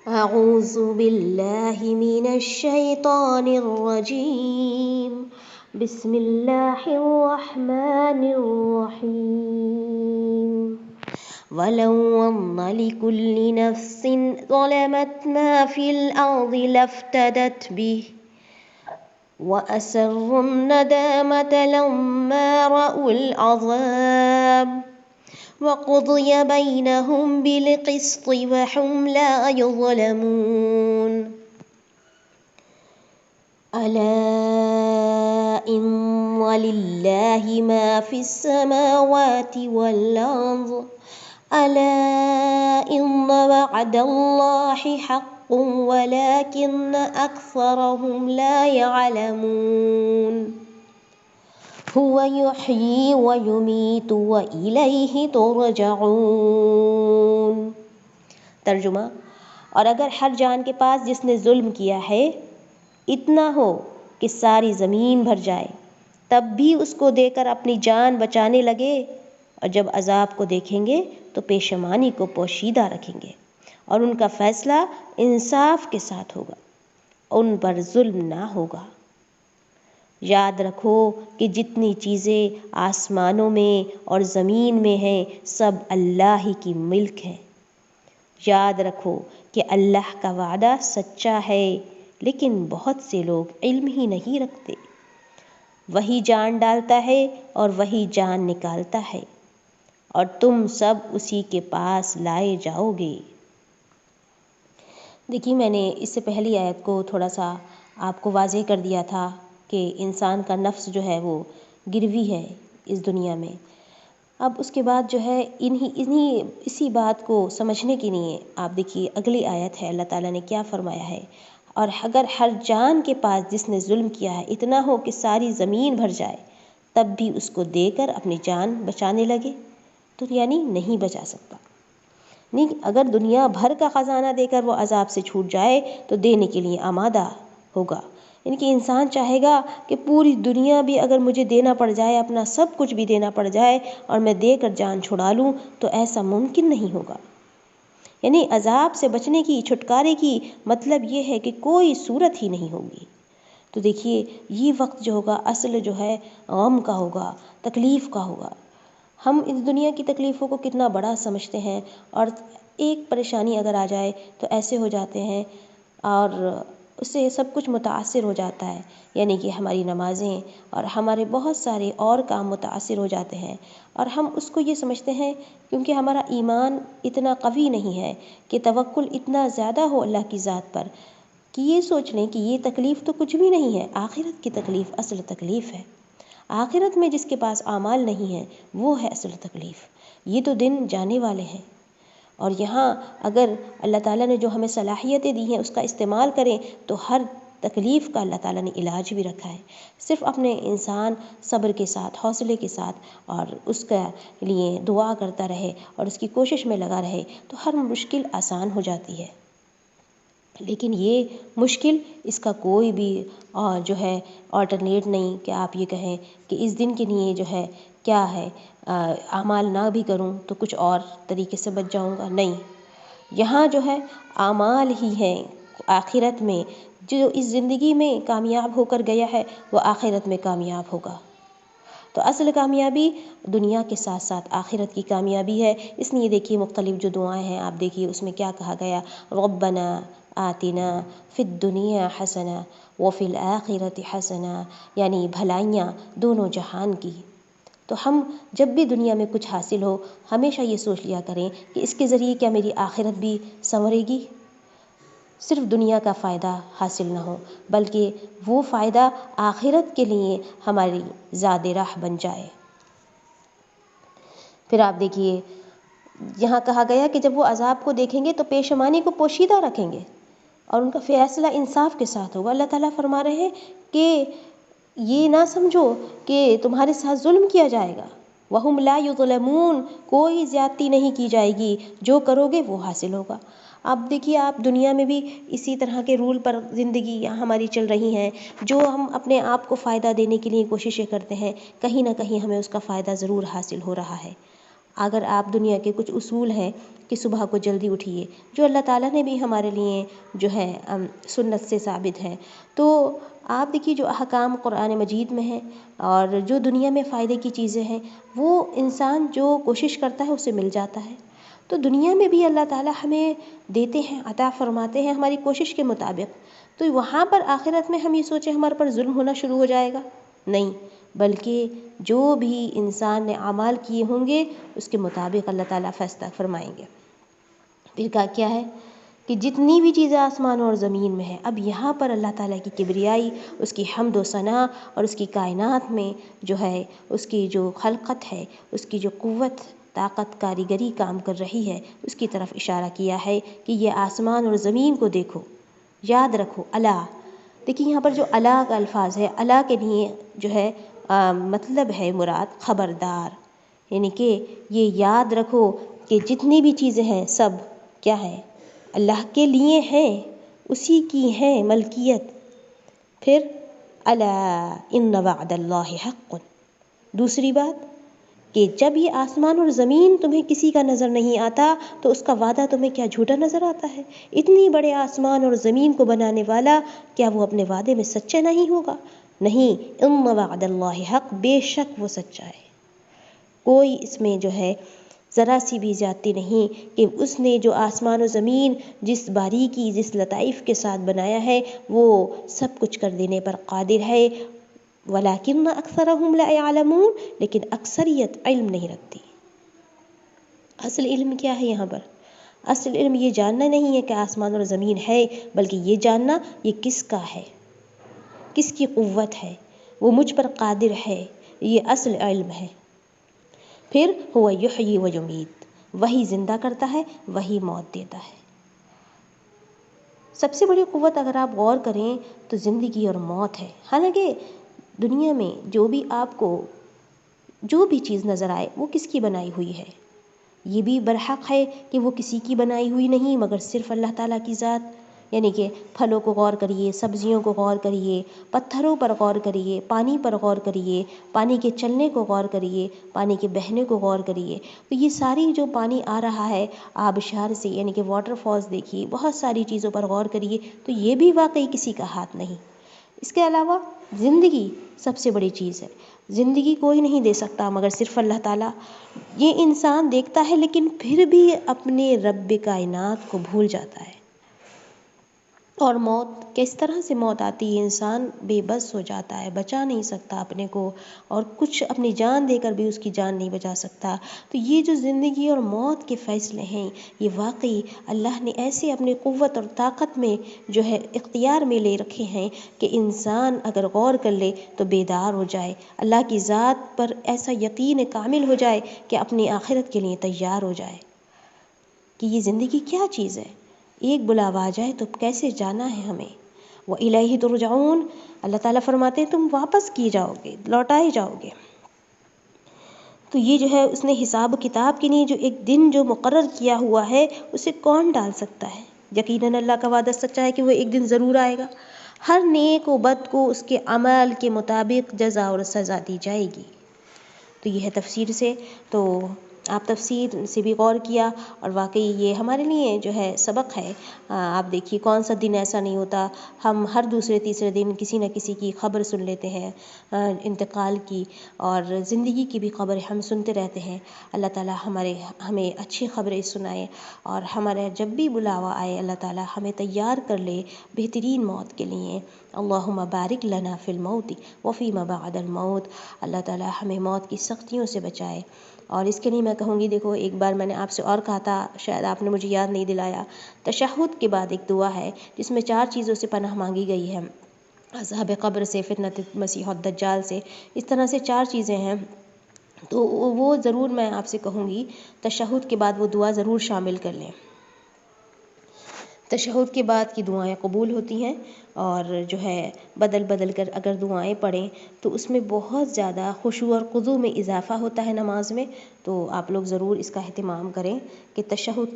أعوذ بالله من الشيطان الرجيم بسم الله الرحمن الرحيم ولو أن لكل نفس ظلمت ما في الأرض لافتدت به وأسروا الندامة لما رأوا العذاب وقضي بينهم بالقسط وهم لا يظلمون ألا إن لله ما في السماوات والأرض ألا إن وعد الله حق ولكن أكثرهم لا يعلمون هو يحيي ويميت وإلیہ ترجعون۔ ترجمہ: اور اگر ہر جان کے پاس جس نے ظلم کیا ہے اتنا ہو کہ ساری زمین بھر جائے تب بھی اس کو دے کر اپنی جان بچانے لگے، اور جب عذاب کو دیکھیں گے تو پیشمانی کو پوشیدہ رکھیں گے، اور ان کا فیصلہ انصاف کے ساتھ ہوگا، ان پر ظلم نہ ہوگا۔ یاد رکھو کہ جتنی چیزیں آسمانوں میں اور زمین میں ہیں سب اللہ ہی کی ملک ہے۔ یاد رکھو کہ اللہ کا وعدہ سچا ہے، لیکن بہت سے لوگ علم ہی نہیں رکھتے۔ وہی جان ڈالتا ہے اور وہی جان نکالتا ہے، اور تم سب اسی کے پاس لائے جاؤ گے۔ دیکھیے، میں نے اس سے پہلی آیت کو تھوڑا سا آپ کو واضح کر دیا تھا کہ انسان کا نفس جو ہے وہ گروی ہے اس دنیا میں۔ اب اس کے بعد جو ہے اسی بات کو سمجھنے کے لیے آپ دیکھیے اگلی آیت ہے، اللہ تعالیٰ نے کیا فرمایا ہے، اور اگر ہر جان کے پاس جس نے ظلم کیا ہے اتنا ہو کہ ساری زمین بھر جائے تب بھی اس کو دے کر اپنی جان بچانے لگے، تو یعنی نہیں بچا سکتا۔ نہیں، اگر دنیا بھر کا خزانہ دے کر وہ عذاب سے چھوٹ جائے تو دینے کے لیے آمادہ ہوگا، یعنی کہ انسان چاہے گا کہ پوری دنیا بھی اگر مجھے دینا پڑ جائے، اپنا سب کچھ بھی دینا پڑ جائے اور میں دے کر جان چھڑا لوں، تو ایسا ممکن نہیں ہوگا۔ یعنی عذاب سے بچنے کی، چھٹکارے کی مطلب یہ ہے کہ کوئی صورت ہی نہیں ہوگی۔ تو دیکھیے، یہ وقت جو ہوگا اصل جو ہے غم کا ہوگا، تکلیف کا ہوگا۔ ہم اس دنیا کی تکلیفوں کو کتنا بڑا سمجھتے ہیں، اور ایک پریشانی اگر آ جائے تو ایسے ہو جاتے ہیں اور اس سے سب کچھ متاثر ہو جاتا ہے، یعنی کہ ہماری نمازیں اور ہمارے بہت سارے اور کام متاثر ہو جاتے ہیں، اور ہم اس کو یہ سمجھتے ہیں کیونکہ ہمارا ایمان اتنا قوی نہیں ہے کہ توکل اتنا زیادہ ہو اللہ کی ذات پر، کہ یہ سوچ لیں کہ یہ تکلیف تو کچھ بھی نہیں ہے، آخرت کی تکلیف اصل تکلیف ہے۔ آخرت میں جس کے پاس اعمال نہیں ہیں وہ ہے اصل تکلیف۔ یہ تو دن جانے والے ہیں، اور یہاں اگر اللہ تعالیٰ نے جو ہمیں صلاحیتیں دی ہیں اس کا استعمال کریں تو ہر تکلیف کا اللہ تعالیٰ نے علاج بھی رکھا ہے۔ صرف اپنے انسان صبر کے ساتھ، حوصلے کے ساتھ اور اس کے لیے دعا کرتا رہے اور اس کی کوشش میں لگا رہے تو ہر مشکل آسان ہو جاتی ہے۔ لیکن یہ مشکل، اس کا کوئی بھی جو ہے آلٹرنیٹ نہیں کہ آپ یہ کہیں کہ اس دن کے لیے جو ہے کیا ہے، اعمال نہ بھی کروں تو کچھ اور طریقے سے بچ جاؤں گا، نہیں۔ یہاں جو ہے اعمال ہی ہیں آخرت میں، جو اس زندگی میں کامیاب ہو کر گیا ہے وہ آخرت میں کامیاب ہوگا۔ تو اصل کامیابی دنیا کے ساتھ ساتھ آخرت کی کامیابی ہے۔ اس لیے دیکھیے مختلف جو دعائیں ہیں آپ دیکھیے اس میں کیا کہا گیا، ربنا آتنا فی الدنیا حسنہ وفی الآخرۃ حسنہ، یعنی بھلائیاں دونوں جہان کی۔ تو ہم جب بھی دنیا میں کچھ حاصل ہو ہمیشہ یہ سوچ لیا کریں کہ اس کے ذریعے کیا میری آخرت بھی سنورے گی، صرف دنیا کا فائدہ حاصل نہ ہو بلکہ وہ فائدہ آخرت کے لیے ہماری زاد راہ بن جائے۔ پھر آپ دیکھیے یہاں کہا گیا کہ جب وہ عذاب کو دیکھیں گے تو پیشمانی کو پوشیدہ رکھیں گے اور ان کا فیصلہ انصاف کے ساتھ ہوگا۔ اللہ تعالیٰ فرما رہے ہیں کہ یہ نہ سمجھو کہ تمہارے ساتھ ظلم کیا جائے گا، وَهُمْ لَا يُظْلَمُونَ، کوئی زیادتی نہیں کی جائے گی، جو کرو گے وہ حاصل ہوگا۔ اب دیکھیے آپ دنیا میں بھی اسی طرح کے رول پر زندگی ہماری چل رہی ہیں، جو ہم اپنے آپ کو فائدہ دینے کے لیے کوششیں کرتے ہیں، کہیں نہ کہیں ہمیں اس کا فائدہ ضرور حاصل ہو رہا ہے۔ اگر آپ دنیا کے کچھ اصول ہیں کہ صبح کو جلدی اٹھیے، جو اللہ تعالیٰ نے بھی ہمارے لیے جو ہے سنت سے ثابت ہے، تو آپ دیکھیے جو احکام قرآن مجید میں ہیں اور جو دنیا میں فائدے کی چیزیں ہیں، وہ انسان جو کوشش کرتا ہے اسے مل جاتا ہے۔ تو دنیا میں بھی اللہ تعالیٰ ہمیں دیتے ہیں، عطا فرماتے ہیں ہماری کوشش کے مطابق، تو وہاں پر آخرت میں ہم یہ سوچیں ہمارے پر ظلم ہونا شروع ہو جائے گا، نہیں، بلکہ جو بھی انسان نے اعمال کیے ہوں گے اس کے مطابق اللہ تعالیٰ فیصلہ فرمائیں گے۔ پھر کیا ہے کہ جتنی بھی چیزیں آسمان اور زمین میں ہیں، اب یہاں پر اللہ تعالیٰ کی کبریائی، اس کی حمد و ثنا اور اس کی کائنات میں جو ہے اس کی جو خلقت ہے، اس کی جو قوت، طاقت، کاریگری کام کر رہی ہے، اس کی طرف اشارہ کیا ہے کہ یہ آسمان اور زمین کو دیکھو، یاد رکھو۔ الا، دیکھیے یہاں پر جو الا کا الفاظ ہے، الا کے لیے جو ہے مطلب ہے مراد خبردار، یعنی کہ یہ یاد رکھو کہ جتنی بھی چیزیں ہیں سب کیا ہے، اللہ کے لیے ہیں، اسی کی ہیں ملکیت۔ پھر الا ان وعد اللہ حق، دوسری بات کہ جب یہ آسمان اور زمین تمہیں کسی کا نظر نہیں آتا تو اس کا وعدہ تمہیں کیا جھوٹا نظر آتا ہے؟ اتنی بڑے آسمان اور زمین کو بنانے والا، کیا وہ اپنے وعدے میں سچا نہیں ہوگا؟ نہیں، ان وعد اللہ حق، بے شک وہ سچا ہے، کوئی اس میں جو ہے ذرا سی بھی زیادتی نہیں کہ اس نے جو آسمان و زمین جس باریکی، جس لطائف کے ساتھ بنایا ہے، وہ سب کچھ کر دینے پر قادر ہے۔ وَلَكِنَّ أَكْثَرَهُمْ لَا يَعْلَمُونَ، لیکن اکثریت علم نہیں رکھتی۔ اصل علم کیا ہے یہاں پر؟ اصل علم یہ جاننا نہیں ہے کہ آسمان اور زمین ہے، بلکہ یہ جاننا یہ کس کا ہے، کس کی قوت ہے، وہ مجھ پر قادر ہے، یہ اصل علم ہے۔ پھر هو یحیی و یمیت، وہی زندہ کرتا ہے، وہی موت دیتا ہے۔ سب سے بڑی قوت اگر آپ غور کریں تو زندگی اور موت ہے۔ حالانکہ دنیا میں جو بھی آپ کو جو بھی چیز نظر آئے وہ کس کی بنائی ہوئی ہے، یہ بھی برحق ہے کہ وہ کسی کی بنائی ہوئی نہیں مگر صرف اللہ تعالیٰ کی ذات۔ یعنی کہ پھلوں کو غور کریے، سبزیوں کو غور کریے، پتھروں پر غور کریے، پانی پر غور کریے، پانی کے چلنے کو غور کریے، پانی کے بہنے کو غور کریے، تو یہ ساری جو پانی آ رہا ہے آبشار سے، یعنی کہ واٹر فالز دیکھیے، بہت ساری چیزوں پر غور کریے، تو یہ بھی واقعی کسی کا ہاتھ نہیں۔ اس کے علاوہ زندگی سب سے بڑی چیز ہے، زندگی کوئی نہیں دے سکتا مگر صرف اللہ تعالیٰ۔ یہ انسان دیکھتا ہے لیکن پھر بھی اپنے رب کائنات کو بھول جاتا ہے۔ اور موت، کس طرح سے موت آتی ہے، انسان بے بس ہو جاتا ہے، بچا نہیں سکتا اپنے کو، اور کچھ اپنی جان دے کر بھی اس کی جان نہیں بچا سکتا۔ تو یہ جو زندگی اور موت کے فیصلے ہیں، یہ واقعی اللہ نے ایسے اپنی قوت اور طاقت میں جو ہے اختیار میں لے رکھے ہیں کہ انسان اگر غور کر لے تو بیدار ہو جائے، اللہ کی ذات پر ایسا یقین کامل ہو جائے کہ اپنی آخرت کے لیے تیار ہو جائے کہ یہ زندگی کیا چیز ہے، ایک بلاوا آ جائے تو کیسے جانا ہے ہمیں۔ وَإِلَيْهِ تُرْجَعُونَ، اللہ تعالیٰ فرماتے ہیں تم واپس کیے جاؤ گے، لوٹائے جاؤ گے۔ تو یہ جو ہے اس نے حساب و کتاب کے لیے جو ایک دن جو مقرر کیا ہوا ہے اسے کون ڈال سکتا ہے؟ یقیناً اللہ کا وعدہ سچا ہے کہ وہ ایک دن ضرور آئے گا، ہر نیک و بد کو اس کے عمل کے مطابق جزا اور سزا دی جائے گی۔ تو یہ ہے تفسیر سے، تو آپ تفسیر سے بھی غور کیا، اور واقعی یہ ہمارے لیے جو ہے سبق ہے۔ آپ دیکھیے کون سا دن ایسا نہیں ہوتا، ہم ہر دوسرے تیسرے دن کسی نہ کسی کی خبر سن لیتے ہیں، انتقال کی اور زندگی کی بھی خبر ہم سنتے رہتے ہیں۔ اللہ تعالیٰ ہمیں اچھی خبریں سنائے، اور ہمارا جب بھی بلاوا آئے اللہ تعالیٰ ہمیں تیار کر لے بہترین موت کے لیے۔ اللہم بارک لنا فی الموت وفی ما بعد الموت، اللہ تعالیٰ ہمیں موت کی سختیوں سے بچائے۔ اور اس کے لیے میں کہوں گی، دیکھو ایک بار میں نے آپ سے اور کہا تھا، شاید آپ نے مجھے یاد نہیں دلایا، تشہد کے بعد ایک دعا ہے جس میں 4 چیزوں سے پناہ مانگی گئی ہے، عذاب قبر سے، فتنۃ المسیح الدجال سے، اس طرح سے 4 چیزیں ہیں، تو وہ ضرور میں آپ سے کہوں گی تشہد کے بعد وہ دعا ضرور شامل کر لیں۔ تشہد کے بعد کی دعائیں قبول ہوتی ہیں، اور جو ہے بدل بدل کر اگر دعائیں پڑھیں تو اس میں بہت زیادہ خشوع اور خضوع میں اضافہ ہوتا ہے نماز میں۔ تو آپ لوگ ضرور اس کا اہتمام کریں کہ تشہد